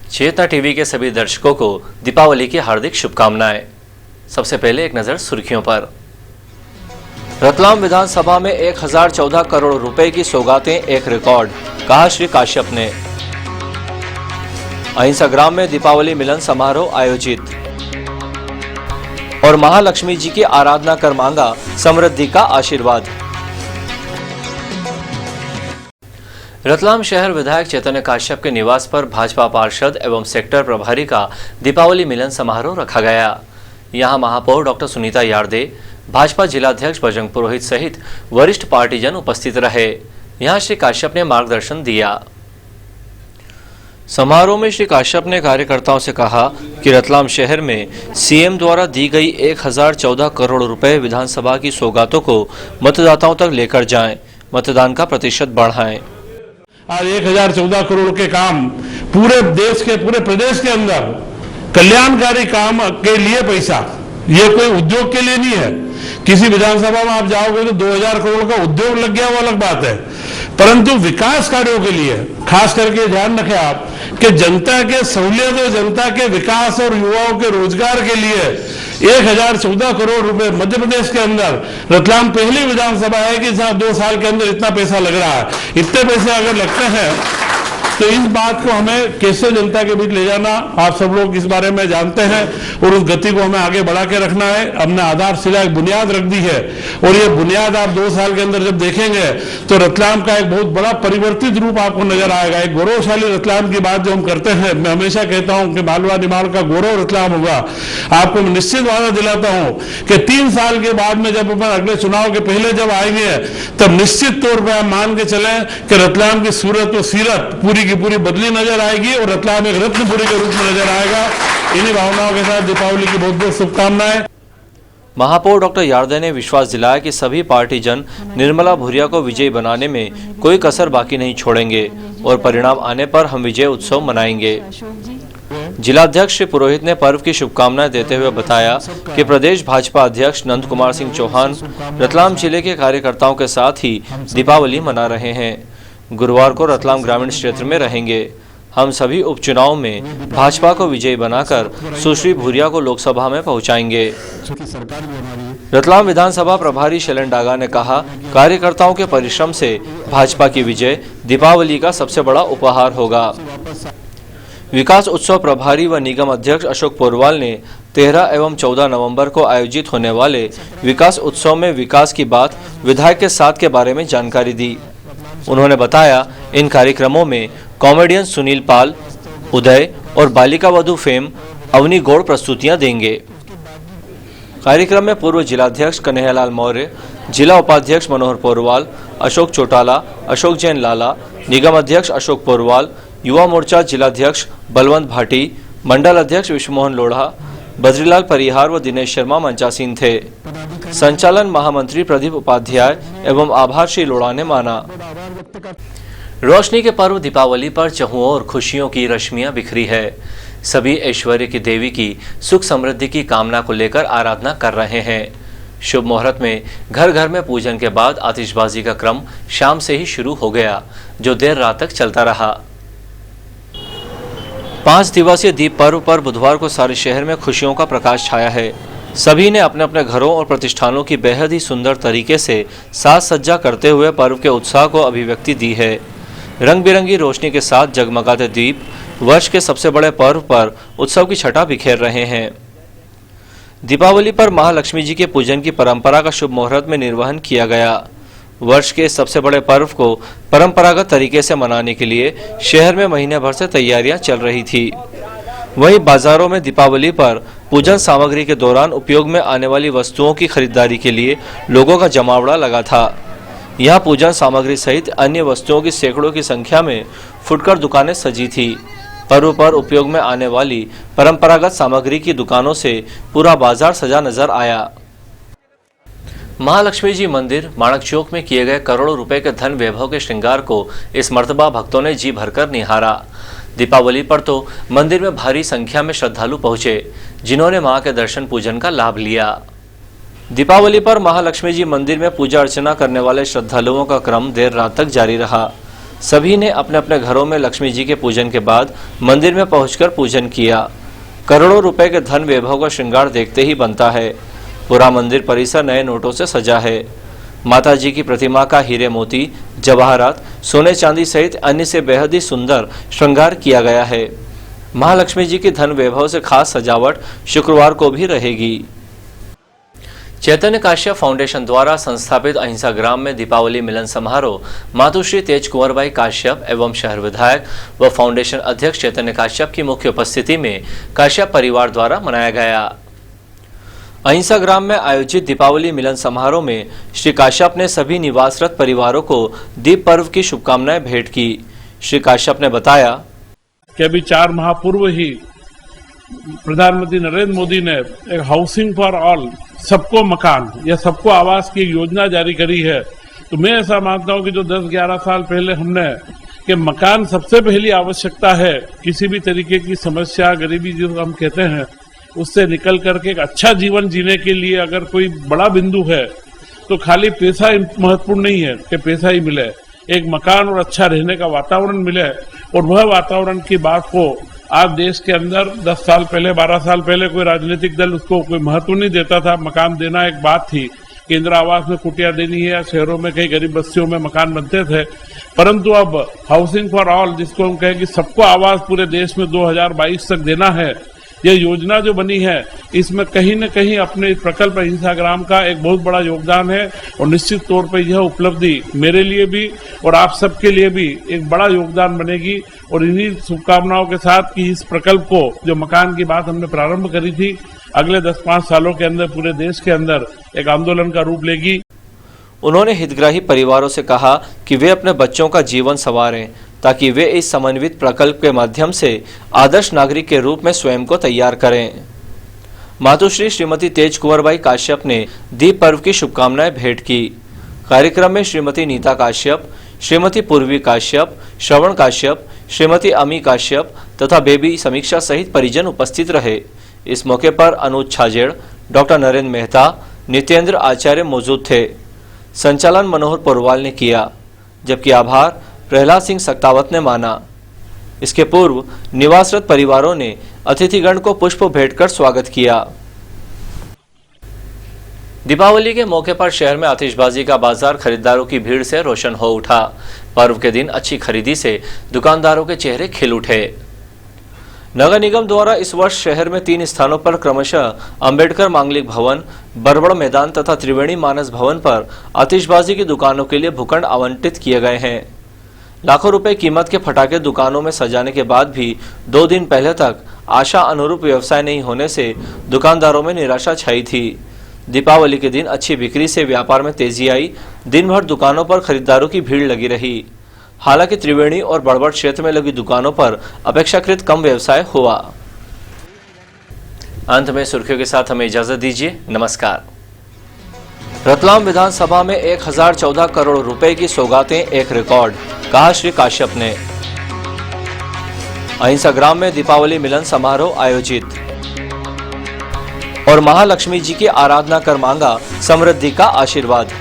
चेतना TV के सभी दर्शकों को दीपावली की हार्दिक शुभकामनाएं। सबसे पहले एक नजर सुर्खियों पर। रतलाम विधानसभा में 1014 करोड़ रुपए की सौगातें एक रिकॉर्ड, कहा श्री काश्यप ने। अहिंसा ग्राम में दीपावली मिलन समारोह आयोजित और महालक्ष्मी जी की आराधना कर मांगा समृद्धि का आशीर्वाद। रतलाम शहर विधायक चैतन्य काश्यप के निवास पर भाजपा पार्षद एवं सेक्टर प्रभारी का दीपावली मिलन समारोह रखा गया। यहां महापौर डॉक्टर सुनीता यार्दे, भाजपा जिलाध्यक्ष बजरंग पुरोहित सहित वरिष्ठ पार्टीजन उपस्थित रहे। यहां श्री काश्यप ने मार्गदर्शन दिया। समारोह में श्री काश्यप ने कार्यकर्ताओं से कहा कि रतलाम शहर में सीएम द्वारा दी गई 1014 करोड़ रुपए विधानसभा की सौगातों को मतदाताओं तक लेकर जाएं, मतदान का प्रतिशत बढ़ाएं। आज 1014 करोड़ के काम पूरे देश के, पूरे प्रदेश के अंदर कल्याणकारी काम के लिए पैसा, ये कोई उद्योग के लिए नहीं है। किसी विधानसभा में आप जाओगे तो 2000 करोड़ का उद्योग लग गया, वो अलग बात है, परंतु विकास कार्यों के लिए खास करके ध्यान रखें आप कि जनता के सहूलियत और जनता के विकास और युवाओं के रोजगार के लिए 1014 करोड़ रुपए मध्य प्रदेश के अंदर रतलाम पहली विधानसभा है कि जहां 2 साल के अंदर इतना पैसा लग रहा है। इतने पैसे अगर लगते हैं तो इस बात को हमें कैसे जनता के बीच ले जाना, आप सब लोग इस बारे में जानते हैं और उस गति को हमें आगे बढ़ा के रखना है। हमने आधारशिला, एक बुनियाद रख दी है और ये बुनियाद आप 2 साल के अंदर जब देखेंगे तो रतलाम का एक बहुत बड़ा परिवर्तित रूप आपको नजर आएगा। एक गौरवशाली रतलाम की बात जो हम करते हैं, मैं हमेशा कहता हूं कि मालवा निमाड़ का गौरव रतलाम होगा। आपको मैं निश्चित वादा दिलाता हूं कि 3 साल के बाद में जब अपन अगले चुनाव के पहले जब आएंगे तब निश्चित तौर पर हम मान के चलें कि रतलाम की सूरत और सीरत पूरी की पूरी बदली नजर आएगी और रतलाम एक रत्नपुरी के रूप में नजर आएगा। इन्हीं भावनाओं के साथ दीपावली की बहुत बहुत शुभकामनाएं। महापौर डॉक्टर यार्दे ने विश्वास दिलाया कि सभी पार्टीजन निर्मला भूरिया को विजयी बनाने में कोई कसर बाकी नहीं छोड़ेंगे और परिणाम आने पर हम विजय उत्सव मनाएंगे। जिलाध्यक्ष श्री पुरोहित ने पर्व की शुभकामनाएं देते हुए बताया कि प्रदेश भाजपा अध्यक्ष नंद कुमार सिंह चौहान रतलाम जिले के कार्यकर्ताओं के साथ ही दीपावली मना रहे हैं। गुरुवार को रतलाम ग्रामीण क्षेत्र में रहेंगे। हम सभी उपचुनाव में भाजपा को विजयी बनाकर सुश्री भूरिया को लोकसभा में पहुंचाएंगे। रतलाम विधानसभा प्रभारी शैलन डागा ने कहा, कार्यकर्ताओं के परिश्रम से भाजपा की विजय दीपावली का सबसे बड़ा उपहार होगा। विकास उत्सव प्रभारी व निगम अध्यक्ष अशोक पोरवाल ने 13 एवं 14 नवंबर को आयोजित होने वाले विकास उत्सव में विकास की बात विधायक के साथ के बारे में जानकारी दी। उन्होंने बताया, इन कार्यक्रमों में कॉमेडियन सुनील पाल, उदय और बालिका वधू फेम अवनी गौड़ प्रस्तुतियां देंगे। कार्यक्रम में पूर्व जिलाध्यक्ष कन्हैयालाल मौर्य, जिला उपाध्यक्ष मनोहर पोरवाल, अशोक चौटाला, अशोक जैन लाला, निगम अध्यक्ष अशोक पोरवाल, युवा मोर्चा जिलाध्यक्ष बलवंत भाटी, मंडल अध्यक्ष विश्वमोहन लोढ़ा, बद्रीलाल परिहार व दिनेश शर्मा मंचासीन थे। संचालन महामंत्री प्रदीप उपाध्याय एवं आभार श्री लोढ़ा ने माना। रोशनी के पर्व दीपावली पर चहुओं और खुशियों की रश्मियां बिखरी है। सभी ऐश्वर्य की देवी की सुख समृद्धि की कामना को लेकर आराधना कर रहे हैं। शुभ मुहूर्त में घर घर में पूजन के बाद आतिशबाजी का क्रम शाम से ही शुरू हो गया, जो देर रात तक चलता रहा। 5 दिवसीय दीप पर्व पर बुधवार को सारे शहर में खुशियों का प्रकाश छाया है। सभी ने अपने अपने घरों और प्रतिष्ठानों की बेहद ही सुंदर तरीके से साज सज्जा करते हुए पर्व के उत्साह को अभिव्यक्ति दी है। रंग बिरंगी रोशनी के साथ जगमगाते दीप वर्ष के सबसे बड़े पर्व पर उत्सव की छटा बिखेर रहे हैं। दीपावली पर महालक्ष्मी जी के पूजन की परंपरा का शुभ मुहूर्त में निर्वहन किया गया। वर्ष के सबसे बड़े पर्व को परंपरागत तरीके से मनाने के लिए शहर में महीने भर से तैयारियां चल रही थी। वहीं बाजारों में दीपावली पर पूजन सामग्री के दौरान उपयोग में आने वाली वस्तुओं की खरीदारी के लिए लोगों का जमावड़ा लगा था। यहां पूजन सामग्री सहित अन्य वस्तुओं की सैकड़ों की संख्या में फुटकर दुकानें सजी थी। पर्व पर उपयोग में आने वाली परंपरागत सामग्री की दुकानों से पूरा बाजार सजा नजर आया। महालक्ष्मी जी मंदिर माणक चौक में किए गए करोड़ों रुपए के धन वैभव के श्रृंगार को इस मर्तबा भक्तों ने जी भरकर निहारा। दीपावली पर तो मंदिर में भारी संख्या में श्रद्धालु पहुंचे, जिन्होंने मां के दर्शन पूजन का लाभ लिया। दीपावली पर महालक्ष्मी जी मंदिर में पूजा अर्चना करने वाले श्रद्धालुओं का क्रम देर रात तक जारी रहा। सभी ने अपने अपने घरों में लक्ष्मी जी के पूजन के बाद मंदिर में पहुंचकर पूजन किया। करोड़ों रुपए के धन वैभव का श्रृंगार देखते ही बनता है। पूरा मंदिर परिसर नए नोटों से सजा है। माता जी की प्रतिमा का हीरे मोती, जवाहरात, सोने चांदी सहित अन्य से बेहद ही सुंदर श्रृंगार किया गया है। महालक्ष्मी जी की धन वैभव से खास सजावट शुक्रवार को भी रहेगी। चैतन्य काश्यप फाउंडेशन द्वारा संस्थापित अहिंसा ग्राम में दीपावली मिलन समारोह मातुश्री तेज कुंवरबाई काश्यप एवं शहर विधायक व फाउंडेशन अध्यक्ष चैतन्य काश्यप की मुख्य उपस्थिति में काश्यप परिवार द्वारा मनाया गया। अहिंसा ग्राम में आयोजित दीपावली मिलन समारोह में श्री काश्यप ने सभी निवासरत परिवारों को दीप पर्व की शुभकामनाएं भेंट की। श्री काश्यप ने बताया कि अभी 4 माह पूर्व ही प्रधानमंत्री नरेंद्र मोदी ने एक हाउसिंग फॉर ऑल, सबको मकान या सबको आवास की योजना जारी करी है। तो मैं ऐसा मानता हूं कि जो 10-11 साल पहले हमने कि मकान सबसे पहली आवश्यकता है, किसी भी तरीके की समस्या, गरीबी जिसको हम कहते हैं, उससे निकल करके एक अच्छा जीवन जीने के लिए अगर कोई बड़ा बिंदु है तो खाली पैसा महत्वपूर्ण नहीं है कि पैसा ही मिले, एक मकान और अच्छा रहने का वातावरण मिले। और वह वातावरण की बात को आज देश के अंदर 10 साल पहले, 12 साल पहले कोई राजनीतिक दल उसको कोई महत्व नहीं देता था। मकान देना एक बात थी कि इंदिरा आवास में कुटिया देनी है या शहरों में कई गरीब बस्तियों में मकान बनते थे, परंतु अब हाउसिंग फॉर ऑल, जिसको हम कहें कि सबको आवास पूरे देश में 2022 तक देना है, यह योजना जो बनी है इसमें कहीं न कहीं अपने प्रकल्प अहिंसा ग्राम का एक बहुत बड़ा योगदान है। और निश्चित तौर पर यह उपलब्धि मेरे लिए भी और आप सबके लिए भी एक बड़ा योगदान बनेगी। और इन्हीं शुभकामनाओं के साथ कि इस प्रकल्प को, जो मकान की बात हमने प्रारंभ करी थी, अगले 10-5 सालों के अंदर पूरे देश के अंदर एक आंदोलन का रूप लेगी। उन्होंने हितग्राही परिवारों से कहा कि वे अपने बच्चों का जीवन संवारें ताकि वे इस समन्वित प्रकल्प के माध्यम से आदर्श नागरिक के रूप में स्वयं को तैयार करें। मातुश्री श्रीमती तेज कुंवरबाई काश्यप ने दीप पर्व की शुभकामनाएं भेंट की। कार्यक्रम में श्रीमती नीता काश्यप, श्रीमती पूर्वी काश्यप, श्रवण काश्यप, श्रीमती अमी काश्यप तथा बेबी समीक्षा सहित परिजन उपस्थित रहे। इस मौके पर अनुज छाजेड़, डॉक्टर नरेंद्र मेहता, नितेंद्र आचार्य मौजूद थे। संचालन मनोहर पोरवाल ने किया, जबकि आभार प्रहलाद सिंह सक्तावत ने माना। इसके पूर्व निवासरत परिवारों ने अतिथिगण को पुष्प भेंट कर स्वागत किया। दीपावली के मौके पर शहर में आतिशबाजी का बाजार खरीदारों की भीड़ से रोशन हो उठा। पर्व के दिन अच्छी खरीदी से दुकानदारों के चेहरे खिल उठे। नगर निगम द्वारा इस वर्ष शहर में 3 स्थानों पर क्रमशः अंबेडकर मांगलिक भवन, बरबड़ मैदान तथा त्रिवेणी मानस भवन पर आतिशबाजी की दुकानों के लिए भूखंड आवंटित किए गए हैं। लाखों रुपए कीमत के फटाके दुकानों में सजाने के बाद भी 2 दिन पहले तक आशा अनुरूप व्यवसाय नहीं होने से दुकानदारों में निराशा छाई थी। दीपावली के दिन अच्छी बिक्री से व्यापार में तेजी आई। दिन भर दुकानों पर खरीदारों की भीड़ लगी रही। हालांकि त्रिवेणी और बड़बड़ क्षेत्र में लगी दुकानों पर अपेक्षाकृत कम व्यवसाय हुआ। अंत में सुर्खियों के साथ हमें इजाजत दीजिए। नमस्कार। रतलाम विधानसभा में 1014 करोड़ रुपए की सौगातें एक रिकॉर्ड, कहा श्री काश्यप ने। अहिंसा ग्राम में दीपावली मिलन समारोह आयोजित और महालक्ष्मी जी की आराधना कर मांगा समृद्धि का आशीर्वाद।